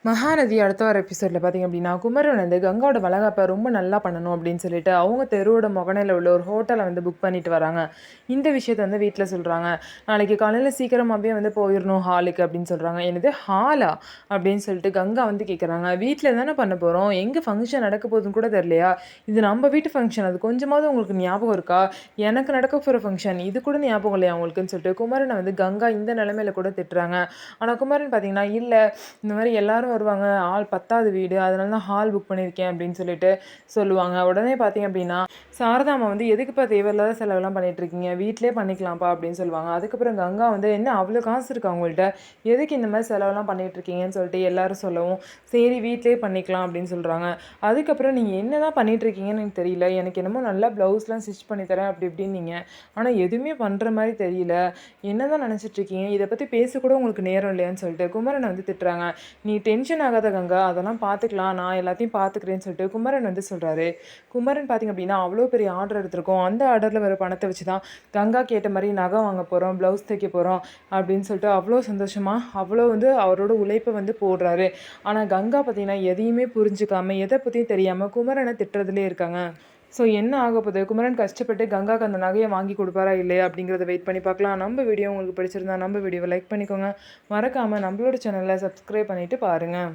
மகாநதி அடுத்த வர எபிசோடில் பார்த்திங்க அப்படின்னா, குமரன் வந்து கங்காவோட வளகாப்பை ரொம்ப நல்லா பண்ணணும் அப்படின்னு சொல்லிட்டு அவங்க தெருவோட முகனையில் உள்ள ஒரு ஹோட்டலை வந்து புக் பண்ணிட்டு வராங்க. இந்த விஷயத்த வந்து வீட்டில் சொல்கிறாங்க. நாளைக்கு காலையில் சீக்கிரமாகவே வந்து போயிடணும் ஹாலுக்கு அப்படின்னு சொல்கிறாங்க. என்னது ஹாலா அப்படின்னு சொல்லிட்டு கங்கா வந்து கேட்குறாங்க. வீட்டில் தானே பண்ண போகிறோம், எங்கே ஃபங்க்ஷன் நடக்க போகுதுன்னு கூட தெரியலையா? இது நம்ம வீட்டு ஃபங்க்ஷன், அது கொஞ்சமாவது உங்களுக்கு ஞாபகம் இருக்கா? எனக்கு நடக்க போகிற ஃபங்க்ஷன் இது கூட ஞாபகம் இல்லையா உங்களுக்குன்னு சொல்லிட்டு குமரனை வந்து கங்கா இந்த நிலைமையில கூட திட்டுறாங்க. ஆனால் குமரன் பார்த்தீங்கன்னா, இல்லை இந்த மாதிரி எல்லாரும் வருவாங்க, ஆள் பத்தாவது வீடு, அதனால தான் ஹால் புக் பண்ணியிருக்கேன் அப்படின்னு சொல்லிட்டு சொல்லுவாங்க. உடனே பார்த்தீங்க அப்படின்னா, சாரதாம்மா வந்து எதுக்குப்பா தேவையில்லாத செலவெல்லாம் பண்ணிகிட்ருக்கீங்க, வீட்டிலே பண்ணிக்கலாம்ப்பா அப்படின்னு சொல்லுவாங்க. அதுக்கப்புறம் கங்கா வந்து என்ன அவ்வளோ காசு இருக்கா உங்கள்கிட்ட, எதுக்கு இந்த மாதிரி செலவெல்லாம் பண்ணிகிட்ருக்கீங்கன்னு சொல்லிட்டு எல்லாரும் சொல்லவும், சரி வீட்டிலே பண்ணிக்கலாம் அப்படின்னு சொல்கிறாங்க. அதுக்கப்புறம் நீங்கள் என்ன தான் பண்ணிகிட்ருக்கீங்கன்னு எனக்கு தெரியல, எனக்கு என்னமோ நல்லா ப்ளவுஸ்லாம் ஸ்டிச் பண்ணித்தரேன் அப்படி இப்படின்னீங்க, ஆனால் எதுவுமே பண்ணுற மாதிரி தெரியல, என்ன தான் நினச்சிட்ருக்கீங்க, இதை பற்றி பேசக்கூட உங்களுக்கு நேரம் இல்லையான்னு சொல்லிட்டு குமரனை வந்து திட்டுறாங்க. நீ டென்ஷன் ஆகாத கங்கா, அதெல்லாம் பார்த்துக்கலாம், நான் எல்லாத்தையும் பார்த்துக்கிறேன்னு சொல்லிட்டு குமரன் வந்து சொல்கிறாரு. குமரன் பார்த்திங்க அப்படின்னா, அவ்வளோ பெரிய ஆர்டர் எடுத்திருக்கோம், அந்த ஆர்டரில் வர பணத்தை வச்சு தான் கங்கா கேட்ட மாதிரி நகை வாங்க போகிறோம், ப்ளவுஸ் தைக்க போகிறோம் அப்படின்னு சொல்லிட்டு அவ்வளோ சந்தோஷமாக அவ்வளோ வந்து அவரோட உழைப்பை வந்து போடுறாரு. ஆனால் கங்கா பார்த்திங்கன்னா எதையுமே புரிஞ்சுக்காமல் எதை பற்றியும் தெரியாமல் குமரனை திட்டுறதுலே இருக்காங்க. ஸோ என்ன ஆக போகுது, குமரன் கஷ்டப்பட்டு கங்காக்கு அந்த நகையை வாங்கி கொடுப்பாரா இல்லையா அப்படிங்கிறத வெயிட் பண்ணி பார்க்கலாம். நம்ம வீடியோ உங்களுக்கு பிடிச்சிருந்தா நம்ம வீடியோவை லைக் பண்ணிக்கோங்க. மறக்காமல் நம்மளோட சேனலை சப்ஸ்கிரைப் பண்ணிவிட்டு பாருங்கள்.